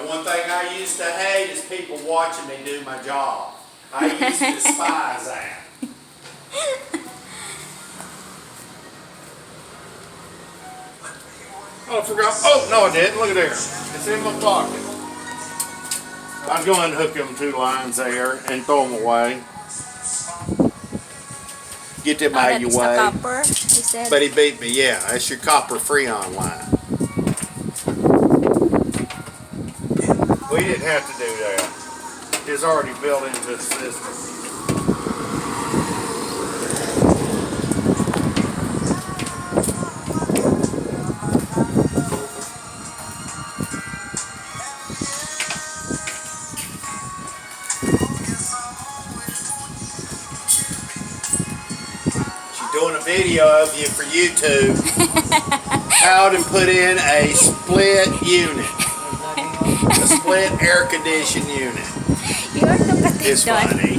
one thing I used to hate is people watching me do my job. I used to despise that. Oh, I forgot. Oh, no, I didn't. Look at there. It's in my pocket. I'm going to hook them 2 lines there and throw them away. Get them out of your way. Copper, he said. But he beat me, yeah. That's your copper freon line. We didn't have to do that. It's already built into the system. Doing a video of you for YouTube. How to put in a split unit. A split air conditioned unit. It's funny.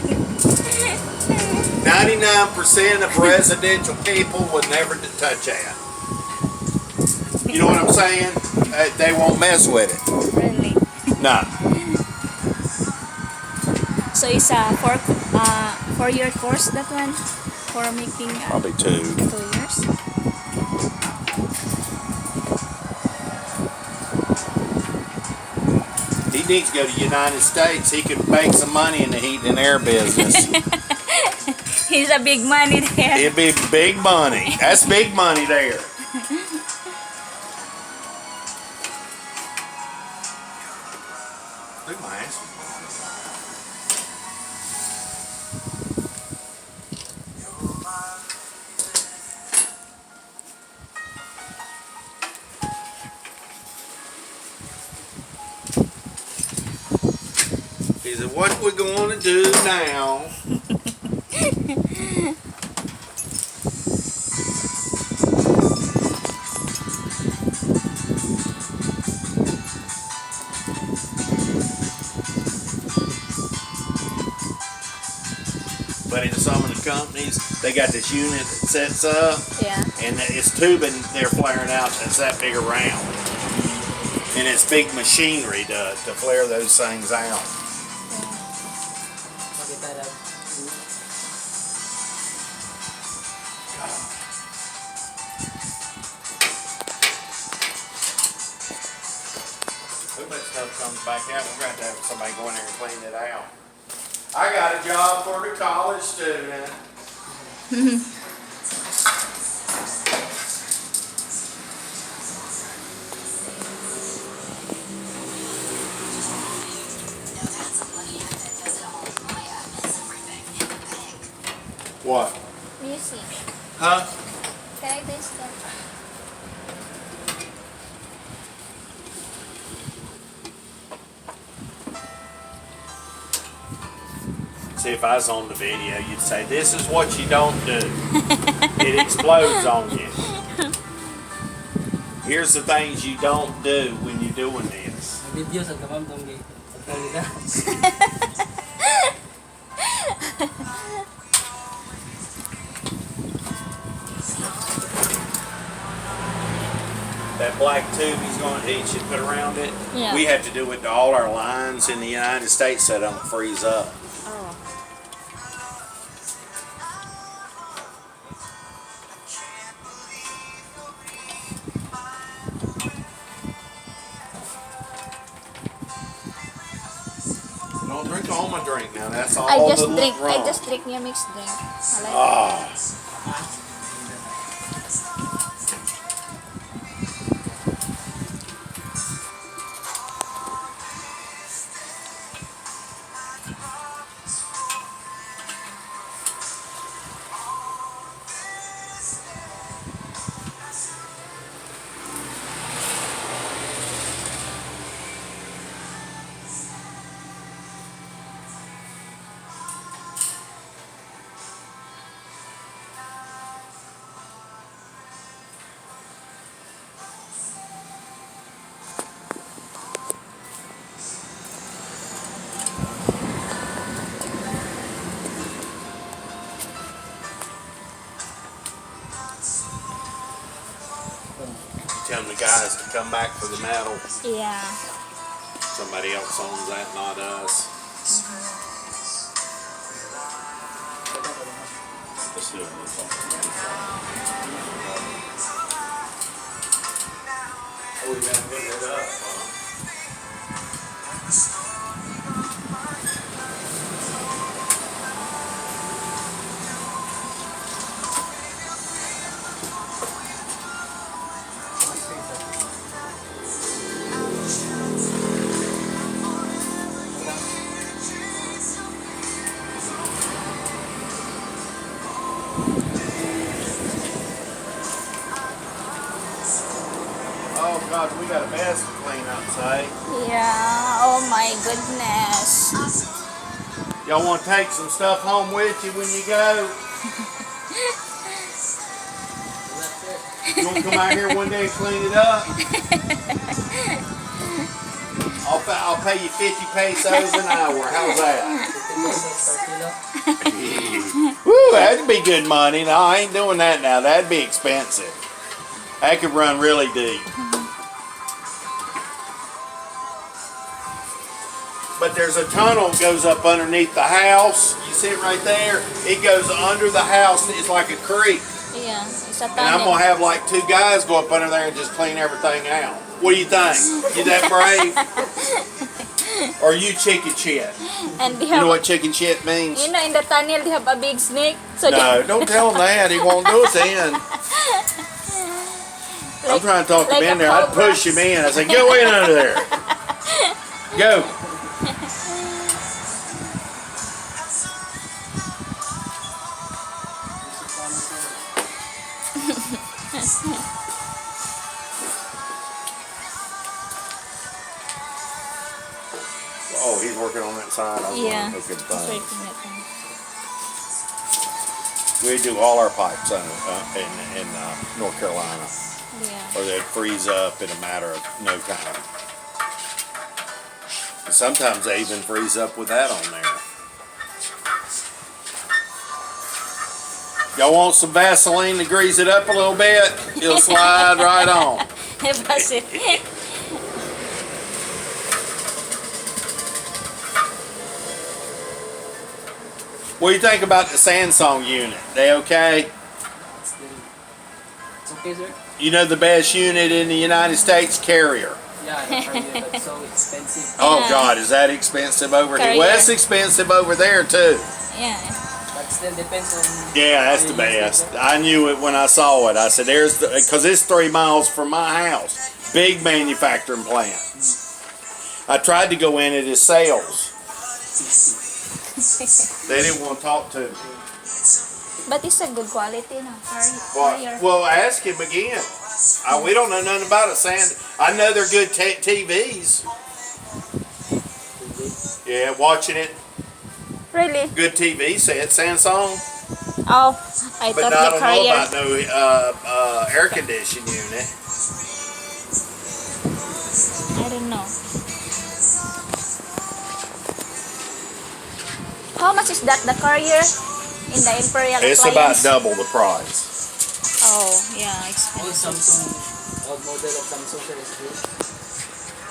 99% of residential people would never touch that. You know what I'm saying? They won't mess with it. Really? No. So it's a 4-year course, that one? For making Probably 2. 2 years. He needs to go to the United States. He could make some money in the heat and air business. He's a big money there. It'd be big money. That's big money there. Look at my ass. He said, what we going to do now? But in some of the companies, they got this unit that sets up, and it's tubing they're flaring out that's that big around. And it's big machinery to flare those things out. When that stuff comes back out, we're going to have somebody go in there and clean it out. I got a job for the college student. What? Music. Huh? Try this stuff. See, if I was on the video, you'd say, this is what you don't do. It explodes on you. Here's the things you don't do when you're doing this. That black tube he should put around it, we have to do it to all our lines in the United States so they don't freeze up. Oh. Don't drink all my drink now. That's all I wrong. just drink your mixed drink. I like Telling the guys to come back for the metal. Yeah. Somebody else owns that, not us. Let's do it. Oh, we gotta pick it up, huh? Oh God, we got a mess to clean up, say. Yeah. Oh my goodness. Y'all want to take some stuff home with you when you go? You want to come out here one day and clean it up? I'll pay you 50 pesos an hour. How's that? Woo, that'd be good money. No, I ain't doing that now. That'd be expensive. That could run really deep. But there's a tunnel that goes up underneath the house. You see it right there? It goes under the house. It's like a creek. Yeah, it's a And I'm going to have like 2 guys go up under there and just clean everything out. What do you think? You that brave? Or you chicken shit? And they You have, know what chicken shit means? you know, in the tunnel they have a big snake. So No, don't tell him that. He won't do us in. I'm trying to talk him like in a there. I'd cobra. push him in. I said, go in under there. Go. Oh, he's working on that side. I was Yeah. going to hook him It's thing. working that time. We do all our pipes in North Carolina, Yeah. or they freeze up in a matter of no time. And sometimes they even freeze up with that on there. Y'all want some Vaseline to grease it up a little bit? It'll slide right on. Basi. What do you think about the Samsung unit? They okay? It's okay, sir? You know the best unit in the United States, Carrier. Yeah, that's so expensive. Oh Yeah. God, is that expensive over here? Carrier. Well, it's expensive over there too. Yeah. But still depends on... Yeah, that's the how you use best. it, sir. I knew it when I saw it. I said, "There's the," because it's 3 miles from my house. Big manufacturing plant. I tried to go in it as sales. They didn't want to talk to me. But it's a good quality, no? Carrier. Well, ask him again. We don't know nothing about it. I know they're good TVs. Yeah, watching it. Really? Good TV set, Samsung. Oh, I But thought I the don't know Carrier. about no air conditioning unit. I don't know. How much is that, the Carrier in the Imperial It's Appliance? about double the price. Oh, yeah, Old expensive. Samsung, old model of Samsung, sir, is good.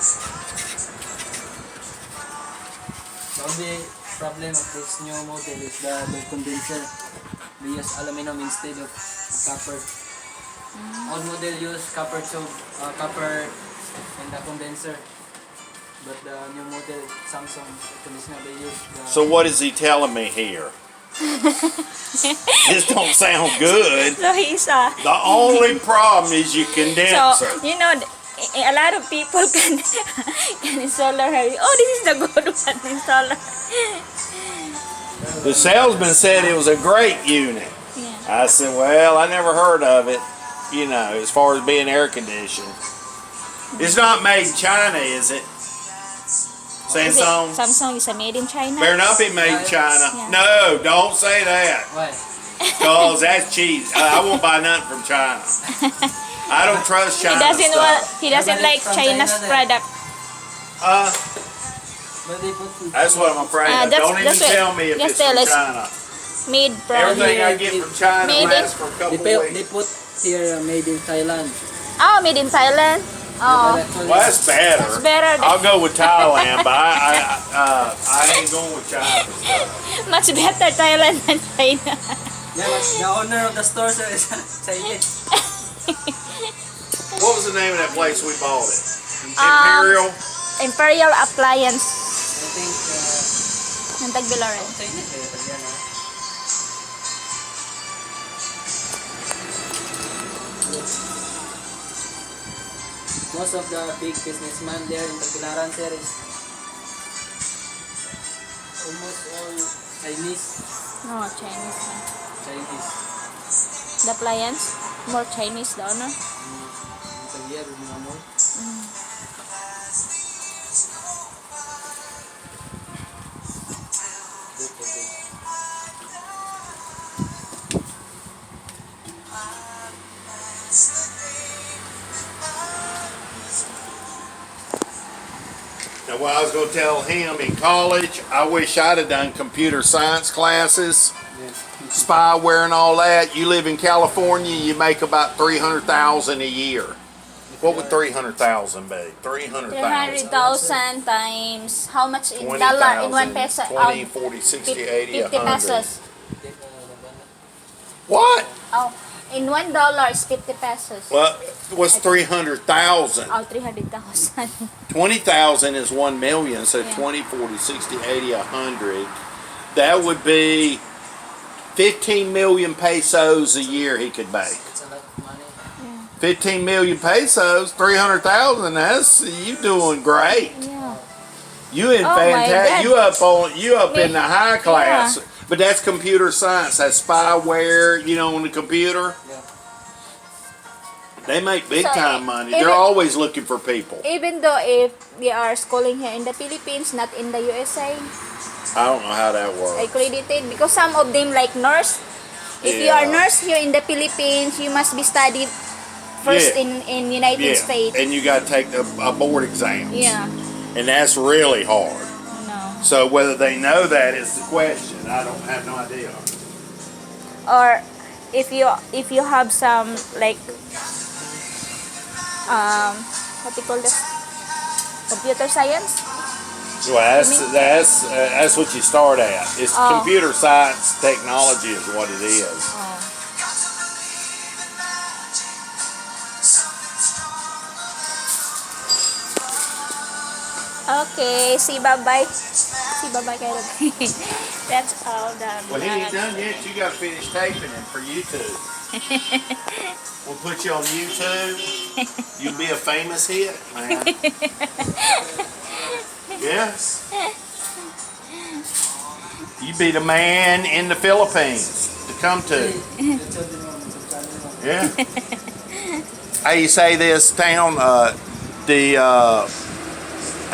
The only problem of this new model is the condenser. They use aluminum instead of copper. Old model use copper tube, copper and the condenser. But the new model Samsung conditioner, they use the... So what is he telling me here? This don't sound good. So he's The only problem is your condenser. so you know a lot of people can install her. Oh, this is the good one installer. The salesman said it was a great unit. Yeah. I said, well, I never heard of it, you know, as far as being air conditioned. It's not made in China, is it? Is it, Samsung? Samsung is a made in China. Better not be made in China. Yeah. No, don't say that. Why? Because that's cheese. I won't buy nothing from China. I don't trust He China doesn't stuff. he doesn't like From China's China then. product. But they put food. That's what I'm afraid of. That's- Don't even that's what- tell me if just it's from tell us. China. Made from Everything I get from China Made in- lasts for a couple They weeks. put here made in Thailand. Oh, made in Thailand. Oh, Well, that's better. That's better than- I'll go with Thailand, but I ain't going with China. much better Thailand than China. Yeah, but the owner of the store sir, is Chinese. What was the name of that place we bought it? Um, Imperial? Imperial Appliance. I think Ng Tagbiloran. Chinese eh, pag yan, Most of the big businessmen there in Tagbilaran sir is almost all Chinese. No, Chinese. Chinese. The appliance, more Chinese the owner. Pag-iya, mga mo. Now, what I was going to tell him in college, I wish I'd have done computer science classes, Yeah. spyware and all that. You live in California, you make about $300,000 a year. What would 300,000 be? 300,000. 300,000 times how much in dollar in 1 peso? 20, 40, 60, 80, 50 100. pesos. What? Oh, in $1 is 50 pesos. Well, it was 300,000. Oh, 300,000. 20,000 is 1 million, so Yeah. 20, 40, 60, 80, 100. That would be 15 million pesos a year he could make. It's a lot of money. 15 million pesos, 300,000. That's you doing great. Yeah. You in Oh my fantastic. God. You up in the high class. But that's computer science. That's spyware. You know, on the computer. Yeah. They make big So, time money. even- They're always looking for people. Even though if they are schooling here in the Philippines, not in the USA, I don't know how that works. accredited because some of them like nurse. If you are Yeah. nurse here in the Philippines, you must be studied first Yeah. in United Yeah, States. and you got to take a board exam. Yeah. And that's really hard. No. So whether they know that is the question. I don't have no idea. Or if you have some like what do you call this? Computer science? Well, that's what you start at. It's Oh. computer science technology is what it is. Oh. Okay, say bye-bye. Say bye-bye kayo. That's all done. Well, he ain't done yet. You got to finish taping it for YouTube. We'll put you on YouTube. You'll be a famous hit, man. Yes. You be the man in the Philippines to come to. Yeah. How you say this town? How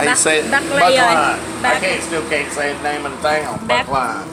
you say it? Baclayan. Buckline. I still can't say the name of the town. Back- Buckline.